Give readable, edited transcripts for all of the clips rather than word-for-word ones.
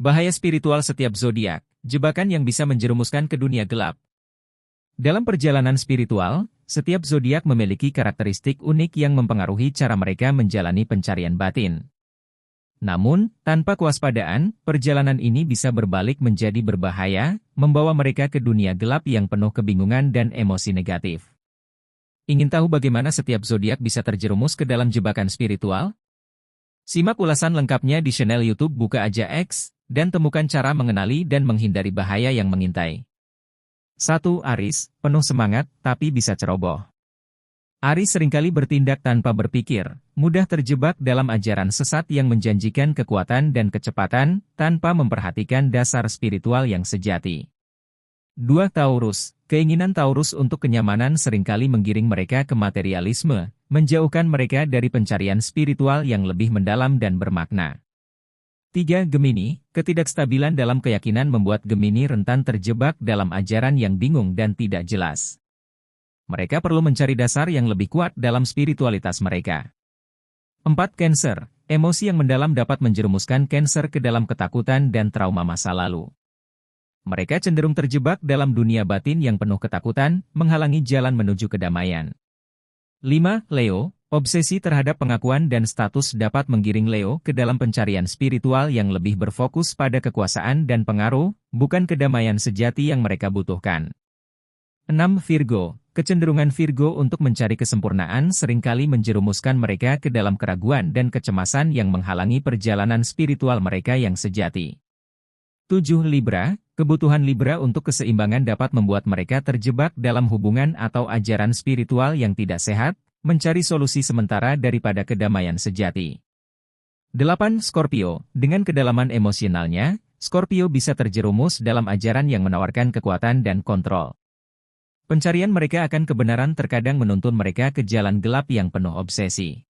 Bahaya spiritual setiap zodiak, jebakan yang bisa menjerumuskan ke dunia gelap. Dalam perjalanan spiritual, setiap zodiak memiliki karakteristik unik yang mempengaruhi cara mereka menjalani pencarian batin. Namun, tanpa kewaspadaan, perjalanan ini bisa berbalik menjadi berbahaya, membawa mereka ke dunia gelap yang penuh kebingungan dan emosi negatif. Ingin tahu bagaimana setiap zodiak bisa terjerumus ke dalam jebakan spiritual? Simak ulasan lengkapnya di channel YouTube Buka Aja X, dan temukan cara mengenali dan menghindari bahaya yang mengintai. 1. Aries, penuh semangat, tapi bisa ceroboh. Aries seringkali bertindak tanpa berpikir, mudah terjebak dalam ajaran sesat yang menjanjikan kekuatan dan kecepatan, tanpa memperhatikan dasar spiritual yang sejati. 2. Taurus, keinginan Taurus untuk kenyamanan seringkali menggiring mereka ke materialisme, menjauhkan mereka dari pencarian spiritual yang lebih mendalam dan bermakna. 3. Gemini, ketidakstabilan dalam keyakinan membuat Gemini rentan terjebak dalam ajaran yang bingung dan tidak jelas. Mereka perlu mencari dasar yang lebih kuat dalam spiritualitas mereka. 4. Cancer, emosi yang mendalam dapat menjerumuskan Cancer ke dalam ketakutan dan trauma masa lalu. Mereka cenderung terjebak dalam dunia batin yang penuh ketakutan, menghalangi jalan menuju kedamaian. 5. Leo, obsesi terhadap pengakuan dan status dapat menggiring Leo ke dalam pencarian spiritual yang lebih berfokus pada kekuasaan dan pengaruh, bukan kedamaian sejati yang mereka butuhkan. 6. Virgo, kecenderungan Virgo untuk mencari kesempurnaan seringkali menjerumuskan mereka ke dalam keraguan dan kecemasan yang menghalangi perjalanan spiritual mereka yang sejati. 7. Libra, kebutuhan Libra untuk keseimbangan dapat membuat mereka terjebak dalam hubungan atau ajaran spiritual yang tidak sehat, mencari solusi sementara daripada kedamaian sejati. 8. Scorpio, dengan kedalaman emosionalnya, Scorpio bisa terjerumus dalam ajaran yang menawarkan kekuatan dan kontrol. Pencarian mereka akan kebenaran terkadang menuntun mereka ke jalan gelap yang penuh obsesi.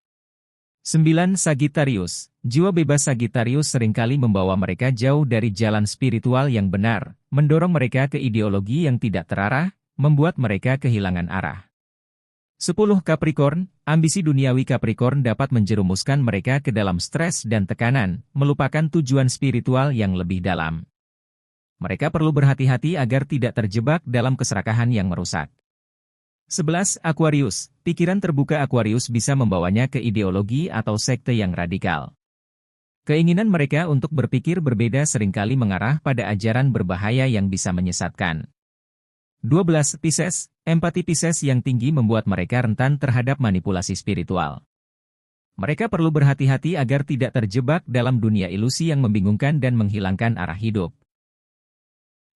9. Sagittarius, jiwa bebas Sagittarius seringkali membawa mereka jauh dari jalan spiritual yang benar, mendorong mereka ke ideologi yang tidak terarah, membuat mereka kehilangan arah. 10. Capricorn, ambisi duniawi Capricorn dapat menjerumuskan mereka ke dalam stres dan tekanan, melupakan tujuan spiritual yang lebih dalam. Mereka perlu berhati-hati agar tidak terjebak dalam keserakahan yang merusak. 11. Aquarius, pikiran terbuka Aquarius bisa membawanya ke ideologi atau sekte yang radikal. Keinginan mereka untuk berpikir berbeda seringkali mengarah pada ajaran berbahaya yang bisa menyesatkan. 12. Pisces, empati Pisces yang tinggi membuat mereka rentan terhadap manipulasi spiritual. Mereka perlu berhati-hati agar tidak terjebak dalam dunia ilusi yang membingungkan dan menghilangkan arah hidup.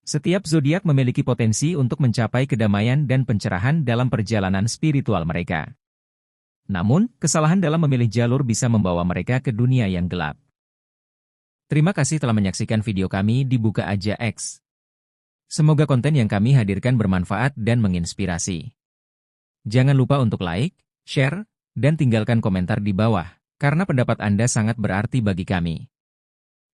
Setiap zodiak memiliki potensi untuk mencapai kedamaian dan pencerahan dalam perjalanan spiritual mereka. Namun, kesalahan dalam memilih jalur bisa membawa mereka ke dunia yang gelap. Terima kasih telah menyaksikan video kami di Buka Aja X. Semoga konten yang kami hadirkan bermanfaat dan menginspirasi. Jangan lupa untuk like, share, dan tinggalkan komentar di bawah, karena pendapat Anda sangat berarti bagi kami.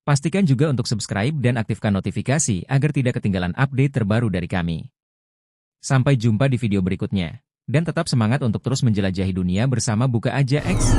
Pastikan juga untuk subscribe dan aktifkan notifikasi agar tidak ketinggalan update terbaru dari kami. Sampai jumpa di video berikutnya. Dan tetap semangat untuk terus menjelajahi dunia bersama Buka Aja X.